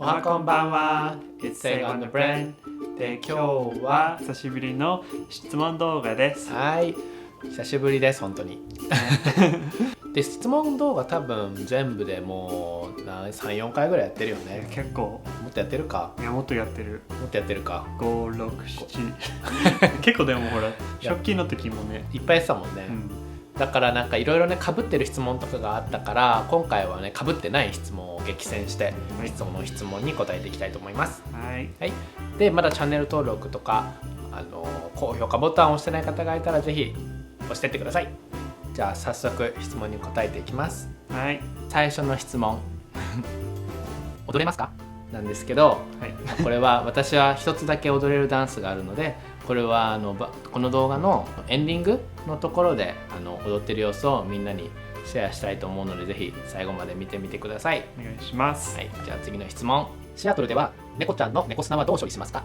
おはこんばんは。It's Save on the Brain で、今日は久しぶりの質問動画です。はい、久しぶりです本当にで、質問動画多分全部でもう 3,4 回ぐらいやってるよね。結構もっとやってるか。いや、もっとやってる。もっとやってるか。5、6、7 結構でもほら初期の時もねいっぱいやってたもんね、だからなんかいろいろね被ってる質問とかがあったから、今回はね被ってない質問を激戦して、その質問に答えていきたいと思います。はい、はい、でまだチャンネル登録とか高評価ボタンを押してない方がいたらぜひ押してってください。じゃあ早速質問に答えていきます。はい、最初の質問踊れますかなんですけど、はい、これは私は一つだけ踊れるダンスがあるので、これはこの動画のエンディングのところで踊ってる様子をみんなにシェアしたいと思うので、ぜひ最後まで見てみてください。お願いします。はい、じゃあ次の質問。シアトルでは猫ちゃんの猫砂はどう処理しますか？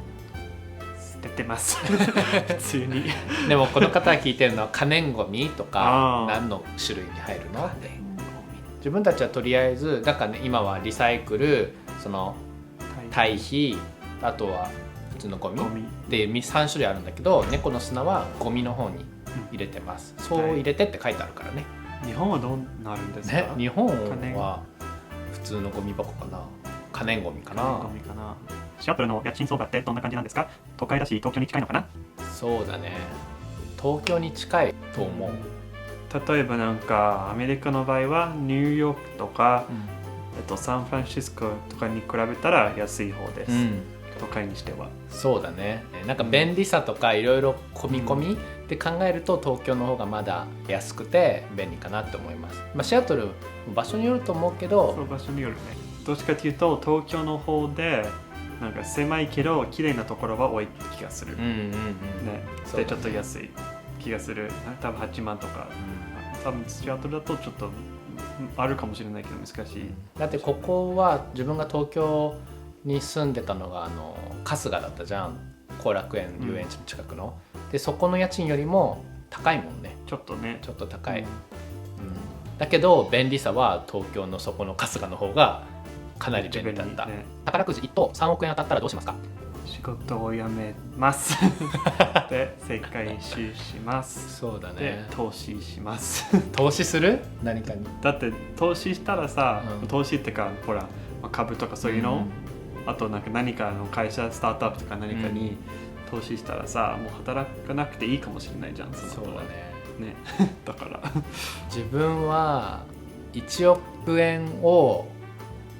捨ててます普通にでもこの方が聞いてるのは可燃ごみとか何の種類に入るのって。自分たちはとりあえずだからね、今はリサイクル、その堆肥、あとは普通のゴミで3種類あるんだけど、猫の砂はゴミの方に入れてます、そう入れてって書いてあるからね。日本はどうなるんですか？ね、日本は普通のゴミ箱かな、可燃ゴミかな。ゴミかな。シアトルの家賃相場ってどんな感じなんですか？都会だし東京に近いのかな？そうだね、東京に近いと思う。例えばなんかアメリカの場合はニューヨークとか、サンフランシスコとかに比べたら安い方です、都会にしては。そうだね、なんか便利さとかいろいろ込み込みって考えると東京の方がまだ安くて便利かなって思います。シアトル場所によると思うけど。そう場所によるね。どっちかというと東京の方でなんか狭いけど綺麗なところは多い気がする、でちょっと安い気がする。多分8万とか、多分シアトルだとちょっとあるかもしれないけど難しい、だってここは自分が東京に住んでたのが春日だったじゃん、後楽園遊園地の近くの、でそこの家賃よりも高いもんね。ちょっと高い、だけど便利さは東京のそこの春日の方がかなり便利だった、宝くじ1等3億円当たったらどうしますか？仕事を辞めますで世界一周します。そうだね、で投資します投資する？何かに。だって投資したらさ、投資ってかほら株とかそういうの、あとなんか何かの会社スタートアップとか何かに投資したらさ、もう働かなくていいかもしれないじゃん。そうだねだから自分は1億円を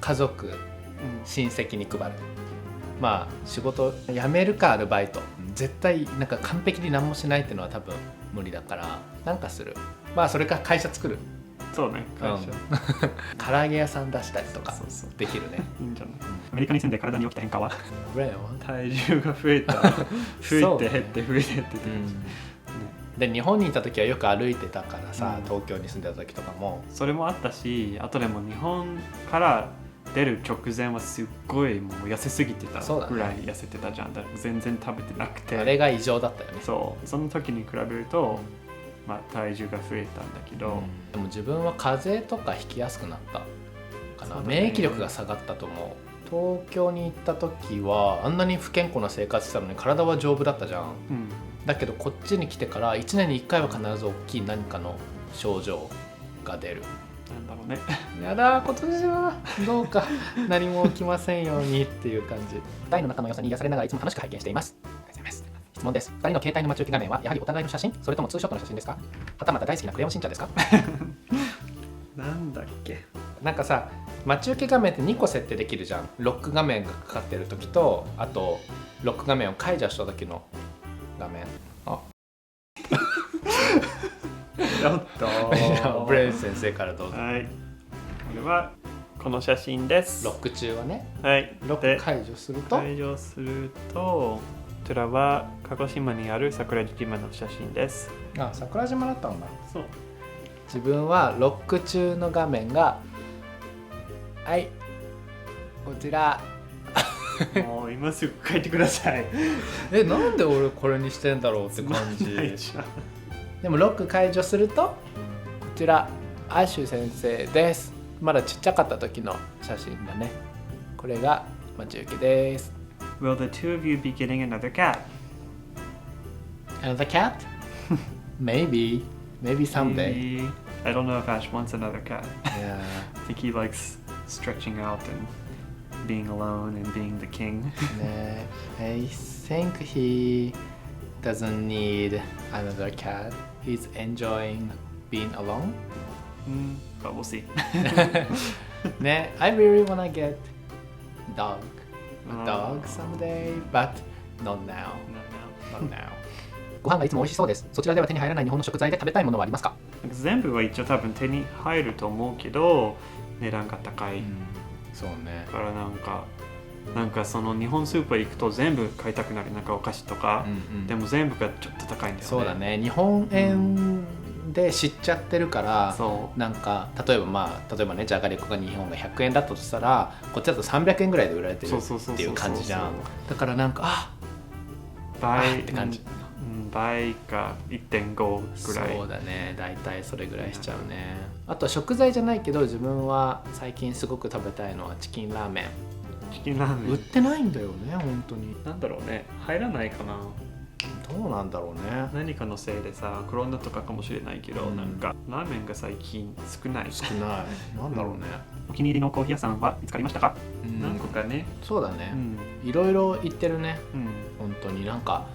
家族、親戚に配る。仕事辞めるかアルバイト、絶対なんか完璧に何もしないっていうのは多分無理だからなんかする。それか会社作る。そうね、会社、唐揚げ屋さん出したりとかできるね。いいんじゃない？アメリカに住んで体に起きた変化は？体重が増えた増えて減って増えて減ってで、日本にいた時はよく歩いてたからさ、東京に住んでた時とかもそれもあったし、あとでも日本から出る直前はすっごいもう痩せすぎてたぐらい痩せてたじゃん。だから全然食べてなくて、あれが異常だったよね。その時に比べると、体重が増えたんだけど、でも自分は風邪とかひきやすくなったかな、免疫力が下がったと思う。東京に行った時はあんなに不健康な生活したのに体は丈夫だったじゃん、だけどこっちに来てから1年に1回は必ず大きい何かの症状が出る。なんだろうね。やだ、今年はどうか何も起きませんようにっていう感じ。大の中の良さに癒されながらいつも楽しく拝見しています。ありがとうございます。質問です。2人の携帯の待ち受け画面はやはりお互いの写真、それともツーショットの写真ですか？はたまた大好きなクレヨンしんちゃんですか？なんだっけ、なんかさ、待ち受け画面って2個設定できるじゃん。ロック画面がかかってる時と、あとロック画面を解除した時の画面。ちょっとブレイン先生からどうぞ。はい、これはこの写真です。ロック中はね、はい、ロック解除するとこちらは鹿児島にある桜島の写真です。桜島だったんだ。そう、自分はロック中の画面が、はい、こちらもう今すぐ書いてくださいなんで俺これにしてんだろうって感じでもロック解除するとこちらアッシュ先生です。まだちっちゃかった時の写真だね。これが待ち受けです。 Will the two of you be getting another cat? Another cat? Maybe someday. Maybe. I don't know if Ash wants another cat. Yeah. I think he likes stretching out and being alone and being the king. ね、I think he doesn't need another cat. He's enjoying being alone. But we'll see. ね、I really wanna get a dog someday, but not now. Not now. ご飯がいつも美味しそうです。そちらでは手に入らない日本の食材で食べたいものはありますか？全部は一応多分手に入ると思うけど値段が高い、そうね。だからなんかその日本スーパー行くと全部買いたくなる、なんかお菓子とか、でも全部がちょっと高いんだよね。そうだね、日本円で知っちゃってるから、なんか例えばね、じゃがりこが日本が100円だったとしたらこっちだと300円ぐらいで売られてるっていう感じじゃん。だからなんか倍って感じ、倍か 1.5 ぐらい。そうだね、だいたいそれぐらいしちゃうね。あとは食材じゃないけど自分は最近すごく食べたいのはチキンラーメン。チキンラーメン売ってないんだよね、本当に。なんだろうね、入らないかな。どうなんだろうね。何かのせいでさ、コロナとかかもしれないけど、なんかラーメンが最近少ない。なんだろうね。お気に入りのコーヒー屋さんは見つかりましたか？何個かね。そうだね、いろいろ行ってるね、本当に。なんか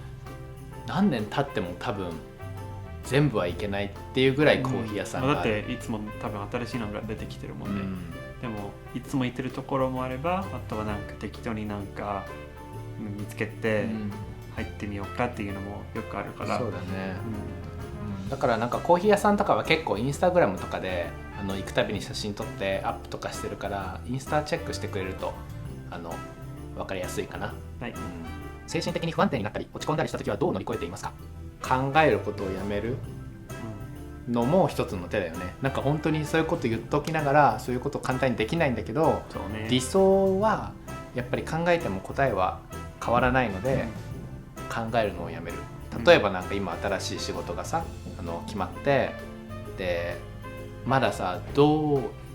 何年経っても多分全部はいけないっていうぐらいコーヒー屋さんがある。だっていつも多分新しいのが出てきてるもんね、でもいつも行ってるところもあれば、あとはなんか適当になんか見つけて入ってみようかっていうのもよくあるから。そうだね、だからなんかコーヒー屋さんとかは結構インスタグラムとかで行くたびに写真撮ってアップとかしてるから、インスタチェックしてくれると分かりやすいかな。はい。精神的に不安定になったり落ち込んだりした時はどう乗り越えていますか？考えることをやめるのも一つの手だよね。なんか本当にそういうこと言っときながらそういうこと簡単にできないんだけど、理想はやっぱり考えても答えは変わらないので、考えるのをやめる。例えばなんか今新しい仕事がさ決まって、でまださ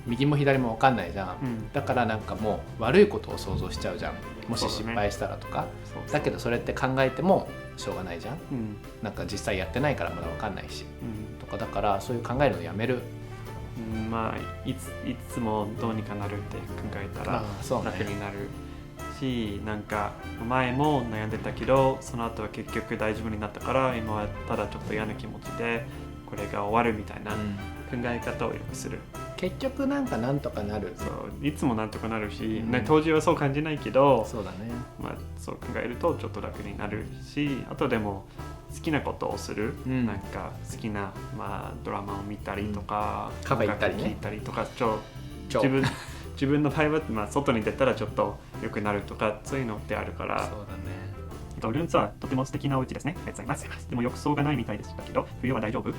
右も左も分かんないじゃん、だからなんかもう悪いことを想像しちゃうじゃん、もし失敗したらとか。だけどそれって考えてもしょうがないじゃん、なんか実際やってないからまだ分かんないし、とか。だからそういう考えるのやめる。まあいつもどうにかなるって考えたら楽になるし、なんか前も悩んでたけどその後は結局大丈夫になったから、今はただちょっと嫌な気持ちでこれが終わるみたいな考え方をよくする。結局なんとかなる。そういつもなんとかなるし、当時はそう感じないけど、そうだね、そう考えるとちょっと楽になるし、あとでも好きなことをする、なんか好きな、ドラマを見たりとか、カフェ行ったりね、聞いたりとか、自分の場合は、外に出たらちょっと良くなるとか、そういうのってあるから。そうだね。ルンツはとても素敵なお家ですね。ありがとうございます。でも浴槽がないみたいでしたけど、冬は大丈夫？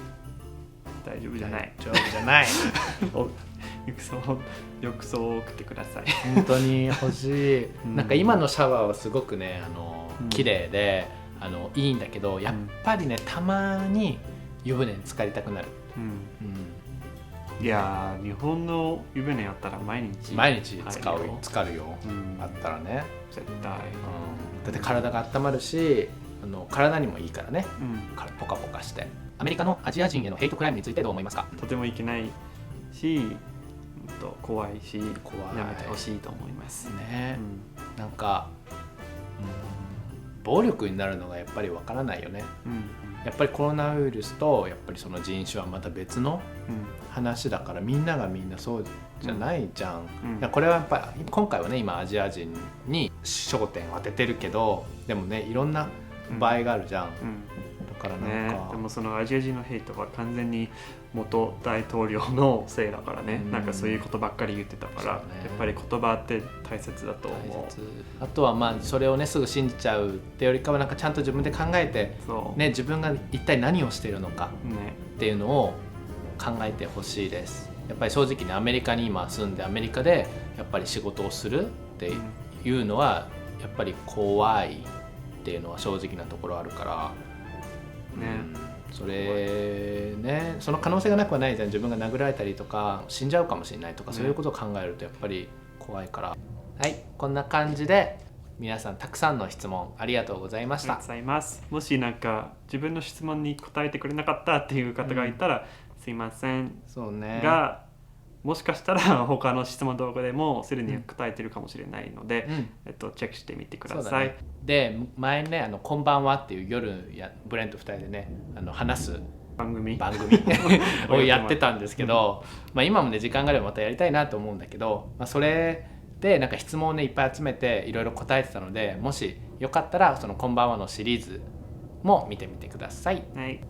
大丈夫じゃない。大丈夫じゃない。浴槽を送ってください。本当に欲しい。なんか今のシャワーはすごくね、綺麗でいいんだけど、やっぱりねたまに湯船に浸かりたくなる。いや日本の湯船やったら毎日浸かるよ、あったらね、絶対、だって体が温まるし体にもいいからね、ポカポカして。アメリカのアジア人へのヘイトクライムについてどう思いますか？とてもいけないし、怖いし、やめてほしいと思いますね。なんか暴力になるのがやっぱりわからないよね。やっぱりコロナウイルスとやっぱりその人種はまた別の話だから、みんながみんなそうじゃないじゃん。これはやっぱり今回はね、今アジア人に焦点を当ててるけど、でもねいろんな場合があるじゃん。だからなんか、でもそのアジア人のヘイトは完全に元大統領のせいだからね、なんかそういうことばっかり言ってたから、やっぱり言葉って大切だと思う。あとはそれをねすぐ信じちゃうってよりかは、なんかちゃんと自分で考えて、ね、自分が一体何をしているのかっていうのを考えてほしいです。やっぱり正直ね、アメリカに今住んでアメリカでやっぱり仕事をするっていうのはやっぱり怖いっていうのは正直なところあるからね。それね、その可能性がなくはないじゃん。自分が殴られたりとか死んじゃうかもしれないとか、そういうことを考えるとやっぱり怖いから。はい、こんな感じで皆さんたくさんの質問ありがとうございました。ありがとうございます。もしなんか自分の質問に答えてくれなかったっていう方がいたら、すいませんそうね。が、もしかしたら他の質問動画でもすでに答えてるかもしれないので、チェックしてみてください。で、前ね、こんばんはっていう夜ブレンと2人でね、話す番組をやってたんですけど、今もね時間があればまたやりたいなと思うんだけど、それでなんか質問をねいっぱい集めていろいろ答えてたので、もしよかったらそのこんばんはのシリーズも見てみてください。っ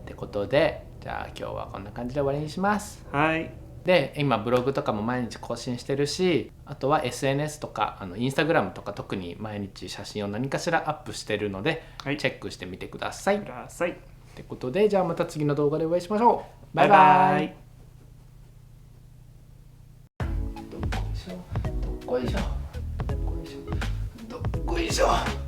てことで、じゃあ今日はこんな感じで終わりにします。はい。で、今ブログとかも毎日更新してるし、あとは SNS とかインスタグラムとか特に毎日写真を何かしらアップしてるので、チェックしてみてください。ってことで、じゃあまた次の動画でお会いしましょう。バイバイ。どっこいしょ。どっこいしょ。どっこいしょ。